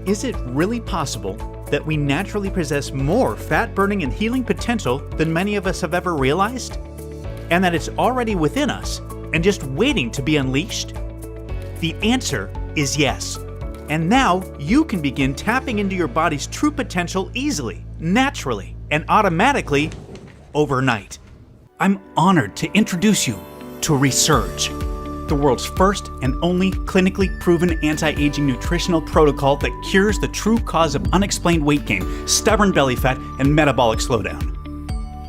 Is it really possible that we naturally possess more fat-burning and healing potential than many of us have ever realized? And that it's already within us and just waiting to be unleashed? The answer is yes. And now you can begin tapping into your body's true potential easily, naturally, and automatically overnight. I'm honored to introduce you to Resurge, the world's first and only clinically proven anti-aging nutritional protocol that cures the true cause of unexplained weight gain, stubborn belly fat, and metabolic slowdown.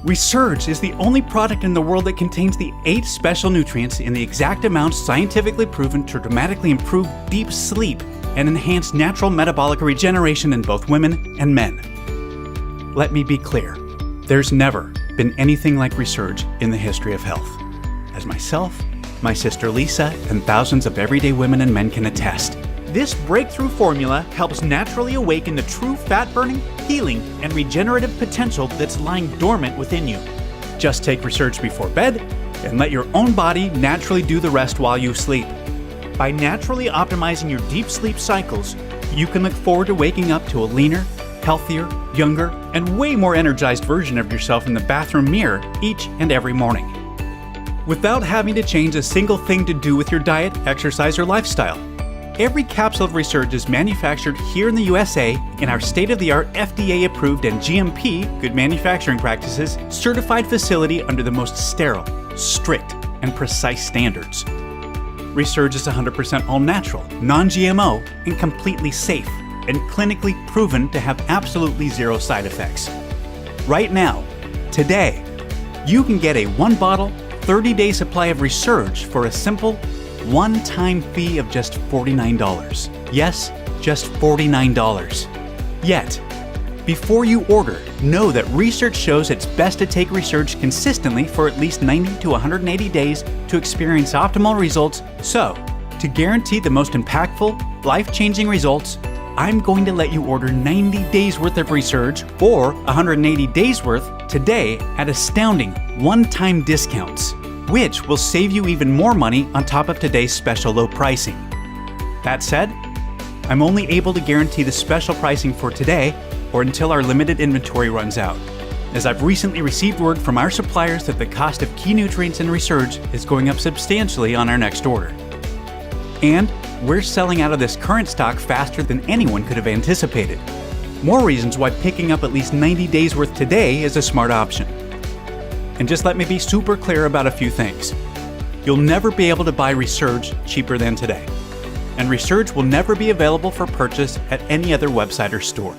Resurge is the only product in the world that contains the 8 special nutrients in the exact amounts scientifically proven to dramatically improve deep sleep and enhance natural metabolic regeneration in both women and men. Let me be clear, there's never been anything like Resurge in the history of health. As myself, my sister Lisa, and thousands of everyday women and men can attest. This breakthrough formula helps naturally awaken the true fat-burning, healing, and regenerative potential that's lying dormant within you. Just take Resurge before bed and let your own body naturally do the rest while you sleep. By naturally optimizing your deep sleep cycles, you can look forward to waking up to a leaner, healthier, younger, and way more energized version of yourself in the bathroom mirror each and every morning, without having to change a single thing to do with your diet, exercise, or lifestyle. Every capsule of Resurge is manufactured here in the USA in our state-of-the-art FDA-approved and GMP, good manufacturing practices, certified facility under the most sterile, strict, and precise standards. Resurge is 100% all-natural, non-GMO, and completely safe, and clinically proven to have absolutely zero side effects. Right now, today, you can get a 1-bottle, 30-day supply of Resurge for a simple, one-time fee of just $49. Yes, just $49. Yet, before you order, know that research shows it's best to take Resurge consistently for at least 90 to 180 days to experience optimal results. So, to guarantee the most impactful, life-changing results, I'm going to let you order 90 days worth of Resurge or 180 days worth today at astounding one-time discounts, which will save you even more money on top of today's special low pricing. That said, I'm only able to guarantee the special pricing for today or until our limited inventory runs out, as I've recently received word from our suppliers that the cost of key nutrients in Resurge is going up substantially on our next order. And we're selling out of this current stock faster than anyone could have anticipated. More reasons why picking up at least 90 days worth today is a smart option. And just let me be super clear about a few things. You'll never be able to buy Resurge cheaper than today. And Resurge will never be available for purchase at any other website or store.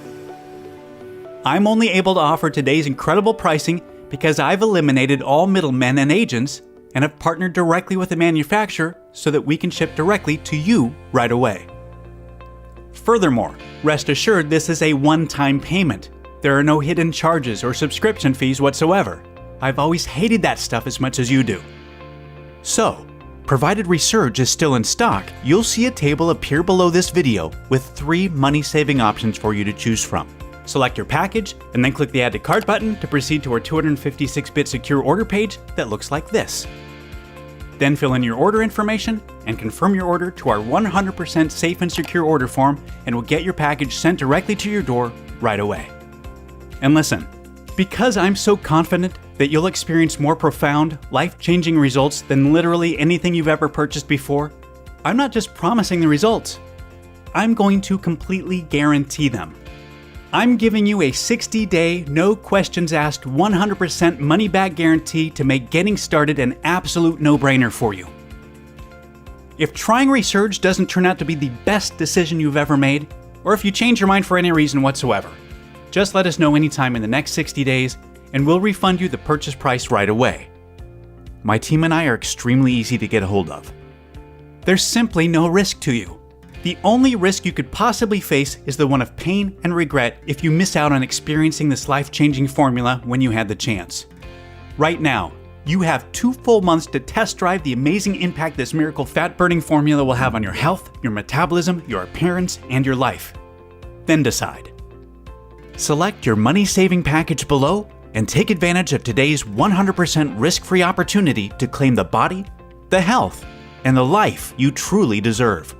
I'm only able to offer today's incredible pricing because I've eliminated all middlemen and agents and have partnered directly with the manufacturer so that we can ship directly to you right away. Furthermore, rest assured this is a one-time payment. There are no hidden charges or subscription fees whatsoever. I've always hated that stuff as much as you do. So, provided Resurge is still in stock, you'll see a table appear below this video with 3 money-saving options for you to choose from. Select your package, and then click the Add to Cart button to proceed to our 256-bit secure order page that looks like this. Then fill in your order information and confirm your order to our 100% safe and secure order form, and we'll get your package sent directly to your door right away. And listen, because I'm so confident that you'll experience more profound, life-changing results than literally anything you've ever purchased before, I'm not just promising the results. I'm going to completely guarantee them. I'm giving you a 60-day, no questions asked, 100% money-back guarantee to make getting started an absolute no-brainer for you. If trying Resurge doesn't turn out to be the best decision you've ever made, or if you change your mind for any reason whatsoever, just let us know anytime in the next 60 days, and we'll refund you the purchase price right away. My team and I are extremely easy to get a hold of. There's simply no risk to you. The only risk you could possibly face is the one of pain and regret if you miss out on experiencing this life-changing formula when you had the chance. Right now, you have 2 full months to test drive the amazing impact this miracle fat-burning formula will have on your health, your metabolism, your appearance, and your life. Then decide. Select your money-saving package below and take advantage of today's 100% risk-free opportunity to claim the body, the health, and the life you truly deserve.